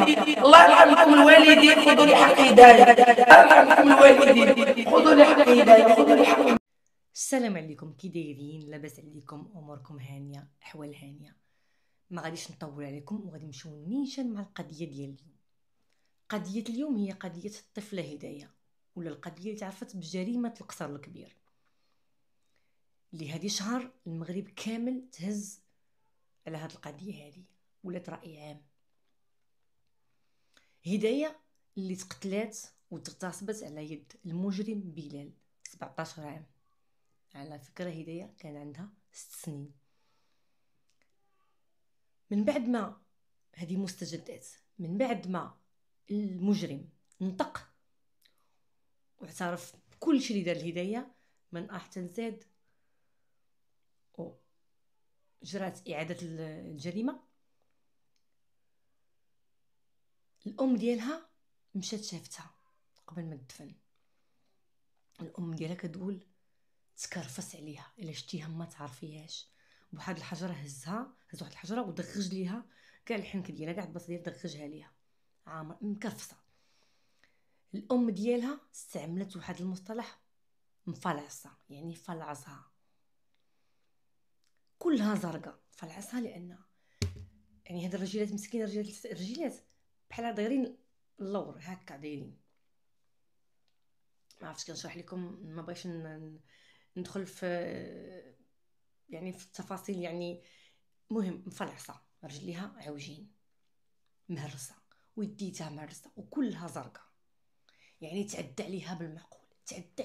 الله يرحمكم الوالدين، خذوا لي حق هدايا. الله يرحمكم الوالدين، خذوا لي حق هدايا، خذوا لي حق. السلام عليكم، كي دايرين؟ لاباس عليكم؟ اموركم هانيه؟ احوال هانيه؟ ما غاديش نطول عليكم وغادي نمشيو نيشان مع القضيه ديال اليوم. قضيه اليوم هي قضيه الطفله هدايا، ولا القضيه اللي تعرفت بجريمه القصر الكبير، اللي هذه شهر المغرب كامل تهز على هاد القضيه هذه، ولات راي عام. هدايا اللي تقتلات وتغتصبت على يد المجرم بلال، 17 عام. على فكرة هدايا كان عندها 6 سنين. من بعد ما هذه مستجدات، من بعد ما المجرم نطق واعترف بكل شيء اللي دار الهدايا من احسن زاد وجرات اعاده الجريمه، الام ديالها مشات شافتها قبل ما تدفن. الام ديالها كتقول تكرفس عليها، الا شتيها ما تعرفيهاش، بواحد الحجره هز واحد الحجره ودغج ليها كاع الحنك ديالها، كاع البص ديالها دغجها ليها عامر مكرفسه. الام ديالها استعملت واحد المصطلح مفلعصه، يعني فلعصها كلها زرقاء، فلعصها لان يعني هاد الرجالات مسكين، الرجالات بحال دايرين اللور هكا دايرين. ما عرفتش كنشرح لكم، ما بغيتش ندخل في يعني في التفاصيل، يعني مهم مفلعصه، رجليها عوجين مهرسه ويديتها مهرسه وكلها زرقاء، يعني تعدى عليها بالمعقول، تعدى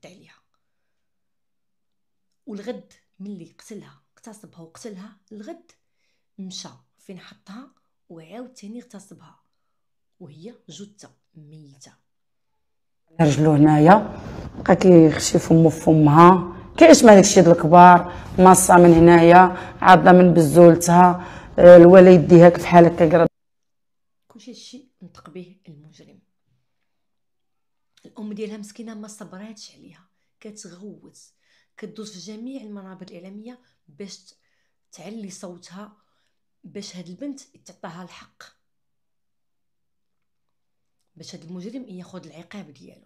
عليها. والغد ملي قتلها اغتصبها وقتلها، الغد مشى فين حطها وعاود تاني اغتصبها وهي جثه ميته. رجلو هنايا بقى كيخشي فمو فمها، كيشمل داكشي ديال الكبار، ماصه من هنايا، عاضه من بزولتها، الوالد يديها بحال هكا. كلشي هادشي نطق به المجرم. الام ديالها مسكينه ما صبراتش عليها، كتغوت، كدوز في جميع المنابر الاعلاميه باش تعلي صوتها، باش هاد البنت يتعطاها الحق، باش هاد المجرم ياخذ العقاب ديالو.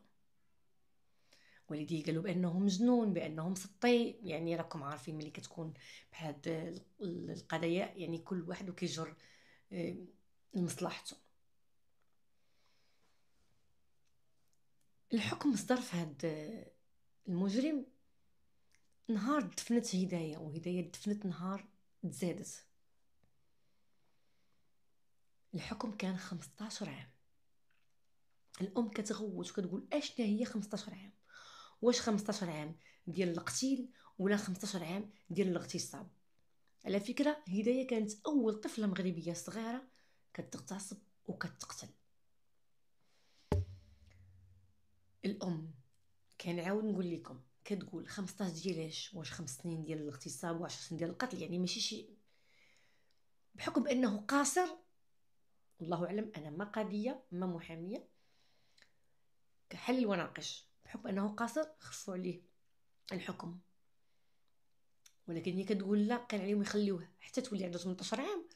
والديه قالوا بانه مجنون، بانه مسطي، يعني راكم عارفين ملي كتكون بحال هاد القضايا يعني كل واحد وكيجر لمصلحته. الحكم صدر في هاد المجرم نهار دفنت هدايا، وهدايا دفنت نهار تزادت. الحكم كان 15 عام. الام كتغوت وكتقول اشنا هي 15 عام، واش 15 عام ديال القتيل ولا 15 عام ديال الاغتصاب؟ على فكره هدايا كانت اول طفله مغربيه صغيره كتغتصب وكتقتل. الام كنعاود نقول لكم كتقول 15 ديالاش، واش 5 سنين ديال الاغتصاب و10 سنين ديال القتل؟ يعني ماشي شي بحكم بانه قاصر. الله اعلم، انا ما قاضيه ما محاميه كحلل وناقش، بحكم انه قاصر خفوا عليه الحكم، ولكن هي كتقول لا، كان عليهم يخليوه حتى تولي عنده 18 عام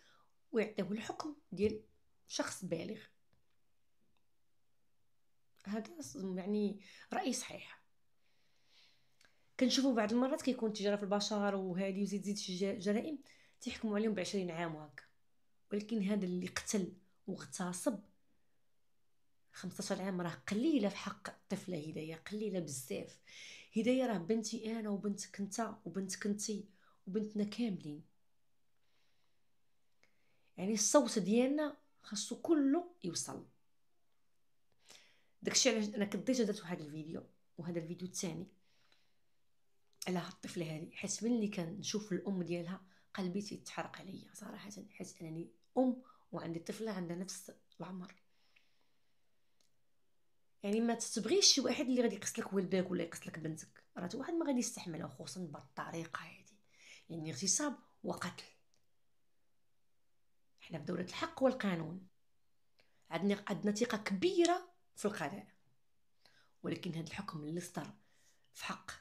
ويعطيوه الحكم ديال شخص بالغ. هذا يعني رأي صحيح. كنشوفوا بعض المرات كيكون تجاره في البشر وهذه وزيد شي جرائم تيحكموا عليهم ب20 عام وهكا، ولكن هذا اللي قتل واغتصب 15 عام راه قليله في حق الطفله هدايا، قليله بزاف. هدايا راه بنتي انا وبنتك انت وبنتك انتي وبنتنا كاملين، يعني الصوت ديالنا خاصو كله يوصل. داكشي علاش انا كديجا درت واحد الفيديو، وهذا الفيديو الثاني على هاد الطفله هذه، حيت ملي كنشوف الام ديالها قلبي تيتحرق عليا صراحه، حيت انني ام وعندي طفله عندها نفس العمر. يعني ما تتبغيش شي واحد اللي غادي يقصلك ولدك ولا يقصلك بنتك، راه واحد ما غادي يستحملها، خصوصا بالطريقه هذه، يعني اغتصاب وقتل. حنا في دوله الحق والقانون، عندنا ثقه كبيره في القضاء، ولكن هذا الحكم اللي صدر في حق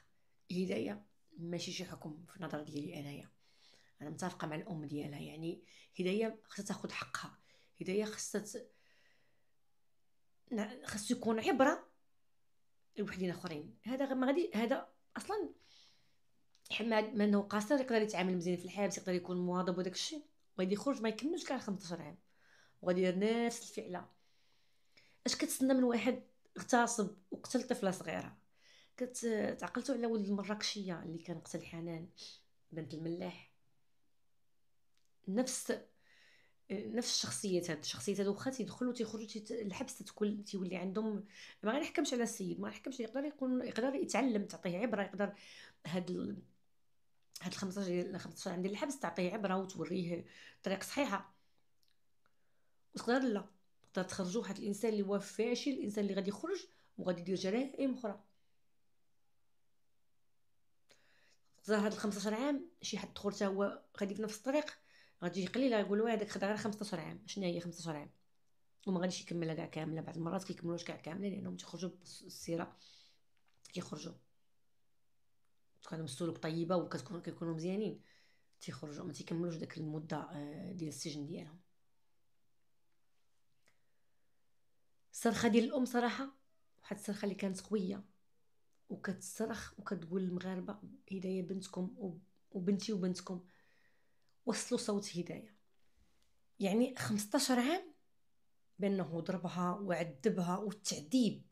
هدايا ماشي شي حكم في النظر ديالي انايا. انا متفقه مع الام ديالها، يعني هدايا خصها تاخذ حقها، هدايا خصها خاصو يكون عبره لوحدين اخرين. هذا ما غادي، هذا اصلا ما انه قاصر يقدر يتعامل مزيان في الحبس، يقدر يكون مواظب وداك الشيء، وغادي يخرج ما يكملش كاع 15 عام وغادي يدير نفس الفعله. اش كتسنى من واحد اغتصب وقتل طفله صغيره؟ تعقلتوا على ولد المراكشيه اللي كان قتل حنان بنت الملاح؟ نفس الشخصيات. هاد الشخصيات هادو واخا تيدخلوا تيخرجوا الحبس تولي عندهم، ما غنحكمش على السيد، ما غنحكمش، يقدر يتعلم، تعطيه عبره. يقدر هاد 15 عام ديال الحبس تعطيه عبره وتوريه الطريق صحيحه. وتقدر لا تقدر تخرجوا واحد الانسان اللي هو فاشل، الانسان اللي غادي يخرج وغادي يدير جرائم اخرى. تقدر هاد 15 عام شي حد دخل حتى هو غادي في نفس الطريق، غادي يقلي لا يقولوا هذاك خدا غير 15 عام. شنو هي 15 عام؟ وما غاديش يكملها كاع كامله. بعض المرات كيكملوش كاع كامله لانهم تيخرجوا بالسيره، كيخرجوا كانوا مسلوك طيبه كيكونوا مزيانين، تيخرجوا ما تيكملوش داك المده ديال السجن ديالهم. الصرخه ديال الام صراحه واحد الصرخه اللي كانت قويه، وكتصرخ وكتقول للمغاربه هدايه بنتكم وبنتي وبنتكم، وصلوا صوت هدايه. يعني 15 عام بانه ضربها وعذبها، والتعذيب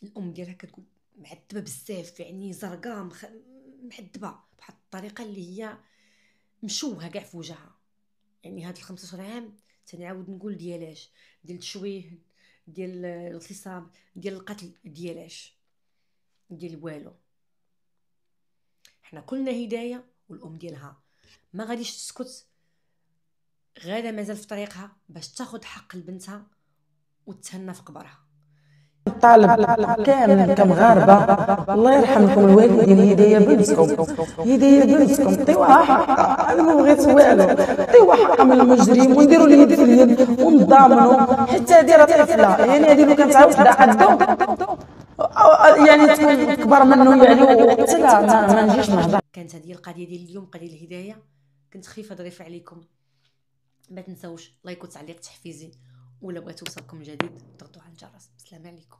الام ديالها كتقول معذبه بزاف، يعني زرقاء معذبه بواحد الطريقه اللي هي مشوهه كاع في وجهها. يعني هاد 15 عام تنعاود نقول ديالاش، ديال التشويه، ديال الاغتصاب، ديال القتل، ديالاش، ديال والو. حنا كلنا هدايه والام ديالها ما غاديش تسكت، غاده مازال في طريقها باش تاخذ حق لبنتها وتهنى في قبرها. طالب كامل كمغاربه الله يرحم لكم الوالدين، هدايه بنتكم، هدايه بنتكم، عطيوها حقها. انا ما بغيت والو، عطيوها حقها من المجرم ونديروا اليد في اليد ونضامنوا. حتى هذه راه طفله، يعني هذه لو كانت عاود عدو يعني تكون كبر منه يعني وقتلها. ما نجيش نهضر. كانت هذه القضيه ديال اليوم، قضيه الهدايه. كنت خفيفه ظريفه عليكم. ما تنساوش لايك وتعليق تحفيزي، ولا بغيتو يوصلكم جديد ضغطوا على الجرس. السلام عليكم.